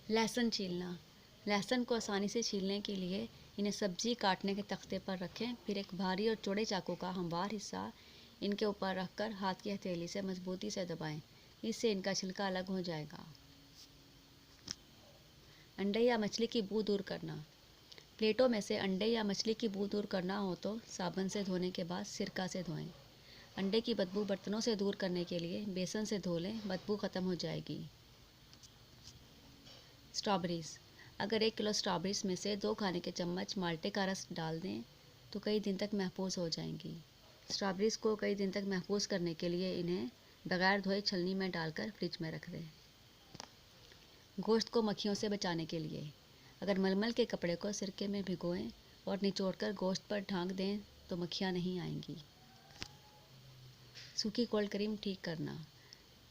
लहसुन छीलना। लहसुन को आसानी से छीलने के लिए इन्हें सब्जी काटने के तख्ते पर रखें। फिर एक भारी और चौड़े चाकू का हमवार हिस्सा इनके ऊपर रखकर हाथ की हथेली से मजबूती से दबाएं। इससे इनका छिलका अलग हो जाएगा। अंडे या मछली की बू दूर करना। प्लेटों में से अंडे या मछली की बू दूर करना हो तो साबुन से धोने के बाद सिरका से धोएं। अंडे की बदबू बर्तनों से दूर करने के लिए बेसन से धो लें, बदबू ख़त्म हो जाएगी। स्ट्रॉबेरीज़। अगर 1 किलो स्ट्रॉबेरीज़ में से 2 खाने के चम्मच माल्टे का रस डाल दें तो कई दिन तक महफूज हो जाएंगी। स्ट्रॉबेरीज़ को कई दिन तक महफूज करने के लिए इन्हें बगैर धोए छलनी में डालकर फ्रिज में रख दें। गोश्त को मक्खियों से बचाने के लिए अगर मलमल के कपड़े को सिरके में भिगोएं और निचोड़कर गोश्त पर ढाँक दें तो मक्खियाँ नहीं आएंगी। सूखी कोल्ड क्रीम ठीक करना।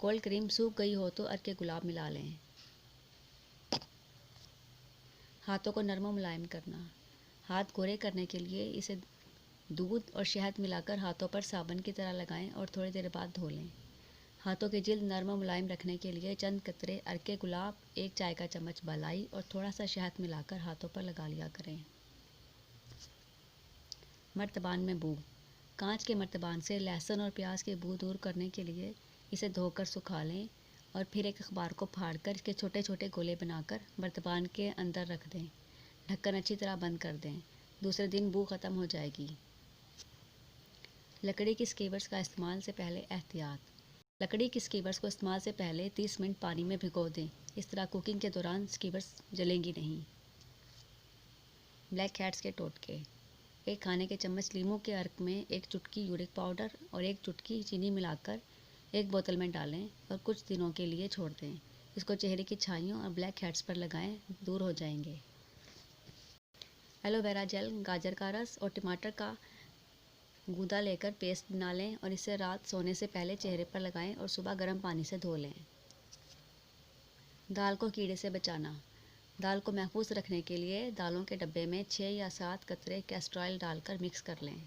कोल्ड क्रीम सूख गई हो तो अर्के गुलाब मिला लें। हाथों को नरम और मुलायम करना। हाथ गोरे करने के लिए इसे दूध और शहद मिलाकर हाथों पर साबुन की तरह लगाएं और थोड़ी देर बाद धो लें। हाथों की जिल्द नरम और मुलायम रखने के लिए चंद कतरे अर्के गुलाब, 1 चाय का चम्मच बालाई और थोड़ा सा शहद मिलाकर हाथों पर लगा लिया करें। मर्तबान में बू। कांच के मर्तबान से लहसुन और प्याज की बू दूर करने के लिए इसे धोकर सुखा लें और फिर एक अखबार को फाड़कर इसके छोटे छोटे गोले बनाकर मर्तबान के अंदर रख दें। ढक्कन अच्छी तरह बंद कर दें। दूसरे दिन बू ख़त्म हो जाएगी। लकड़ी की स्कीवर्स का इस्तेमाल से पहले एहतियात। लकड़ी की स्कीवर्स को इस्तेमाल से पहले 30 मिनट पानी में भिगो दें। इस तरह कुकिंग के दौरान स्कीवर्स जलेंगी नहीं। ब्लैक हैट्स के टोटके। 1 खाने के चम्मच लीमू के अर्क में 1 चुटकी यूरिक पाउडर और 1 चुटकी चीनी मिलाकर 1 बोतल में डालें और कुछ दिनों के लिए छोड़ दें। इसको चेहरे की छाइयों और ब्लैक हेड्स पर लगाएं, दूर हो जाएंगे। एलोवेरा जेल, गाजर का रस और टमाटर का गूदा लेकर पेस्ट बना लें और इसे रात सोने से पहले चेहरे पर लगाएं और सुबह गर्म पानी से धो लें। दाल को कीड़े से बचाना। दाल को महफूज रखने के लिए दालों के डब्बे में 6 या 7 कतरे कैस्टर ऑयल डालकर मिक्स कर लें।